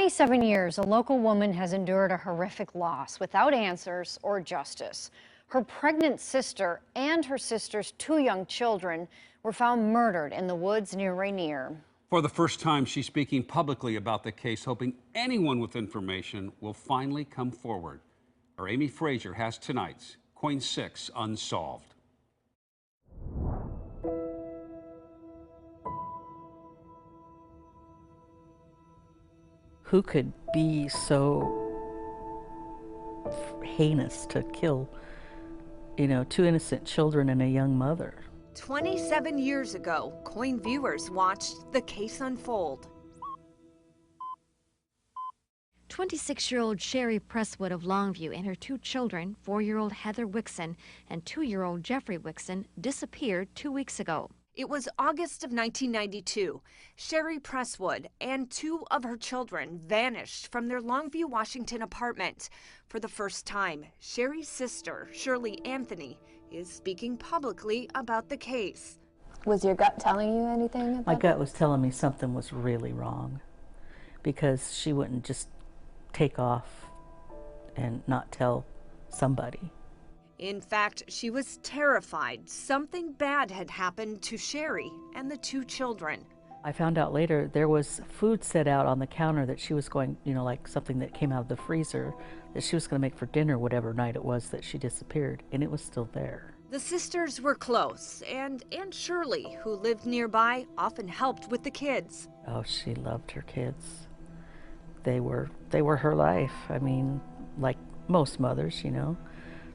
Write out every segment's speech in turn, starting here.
27 years, a local woman has endured a horrific loss without answers or justice. Her pregnant sister and her sister's 2 young children were found murdered in the woods near Rainier. For the first time, she's speaking publicly about the case, hoping anyone with information will finally come forward. Our Amy Frazier has tonight's Coin 6 Unsolved. Who could be so heinous to kill, 2 innocent children and a young mother? 27 years ago, Coin viewers watched the case unfold. 26-year-old Sharri Presswood of Longview and her 2 children, 4-year-old Heather Wixon and 2-year-old Jeffrey Wixon, disappeared 2 weeks ago. It was August of 1992. Sharri Presswood and 2 of her children vanished from their Longview, Washington apartment. For the first time, Sharri's sister, Shirley Anthony, is speaking publicly about the case. Was your gut telling you anything? My gut was telling me something was really wrong, because she wouldn't just take off and not tell somebody. In fact, she was terrified something bad had happened to Sharri and the 2 children. I found out later there was food set out on the counter that she was going, like something that came out of the freezer that she was going to make for dinner whatever night it was that she disappeared, and it was still there. The sisters were close, and Aunt Shirley, who lived nearby, often helped with the kids. Oh, she loved her kids. They were her life. I mean, like most mothers,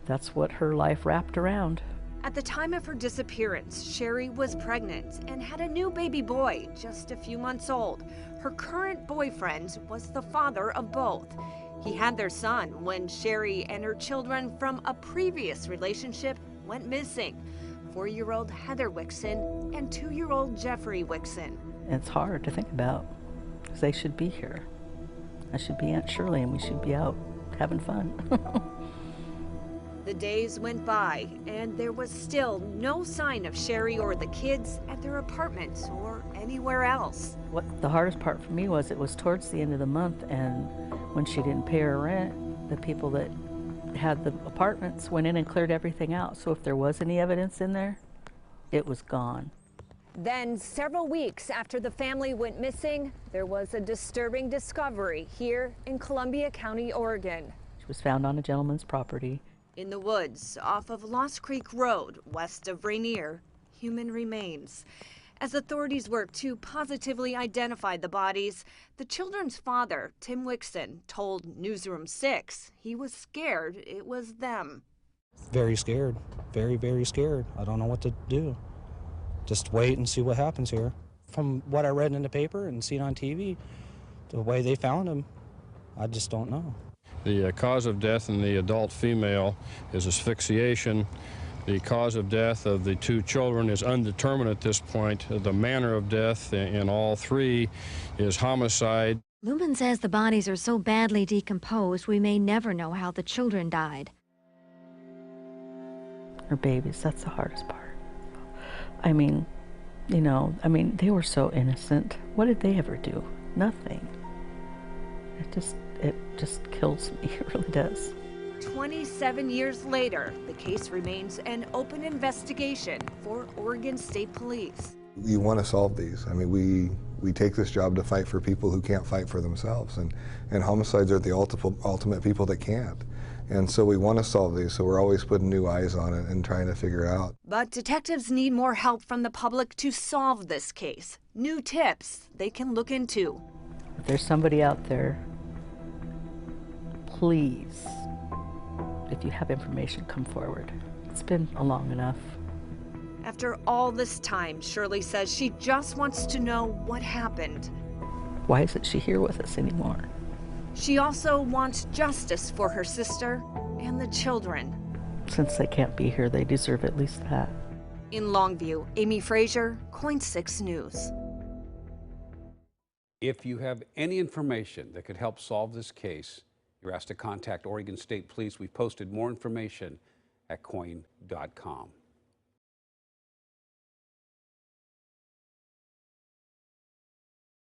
that's what her life wrapped around. At the time of her disappearance, Sharri was pregnant and had a new baby boy, just a few months old. Her current boyfriend was the father of both. He had their son when Sharri and her children from a previous relationship went missing. 4-year-old Heather Wixon and 2-year-old Jeffrey Wixon. It's hard to think about, because they should be here. I should be Aunt Shirley and we should be out having fun. The days went by, and there was still no sign of Sharri or the kids at their apartments or anywhere else. What the hardest part for me was, it was towards the end of the month, and when she didn't pay her rent, the people that had the apartments went in and cleared everything out. So if there was any evidence in there, it was gone. Then, several weeks after the family went missing, there was a disturbing discovery here in Columbia County, Oregon. She was found on a gentleman's property. In the woods off of Lost Creek Road, west of Rainier, human remains. As authorities work to positively identify the bodies, the children's father, Tim Wixon, told Newsroom 6 he was scared it was them. Very scared, very, very scared. I don't know what to do. Just wait and see what happens here. From what I read in the paper and seen on TV, the way they found him, I just don't know. The cause of death in the adult female is asphyxiation. The cause of death of the 2 children is undetermined at this point. The manner of death in all 3 is homicide. Lumen says the bodies are so badly decomposed we may never know how the children died. Her babies, that's the hardest part. I mean, they were so innocent. What did they ever do? Nothing. It just kills me, it really does. 27 years later, the case remains an open investigation for Oregon State Police. You want to solve these. I mean, we take this job to fight for people who can't fight for themselves, and homicides are the ultimate people that can't. And so we want to solve these, so we're always putting new eyes on it and trying to figure it out. But detectives need more help from the public to solve this case. New tips they can look into. If there's somebody out there, please, if you have information, come forward. It's been long enough. After all this time, Shirley says she just wants to know what happened. Why isn't she here with us anymore? She also wants justice for her sister and the children. Since they can't be here, they deserve at least that. In Longview, Amy Frazier, Coin 6 News. If you have any information that could help solve this case, you're asked to contact Oregon State Police. We've posted more information at coin.com.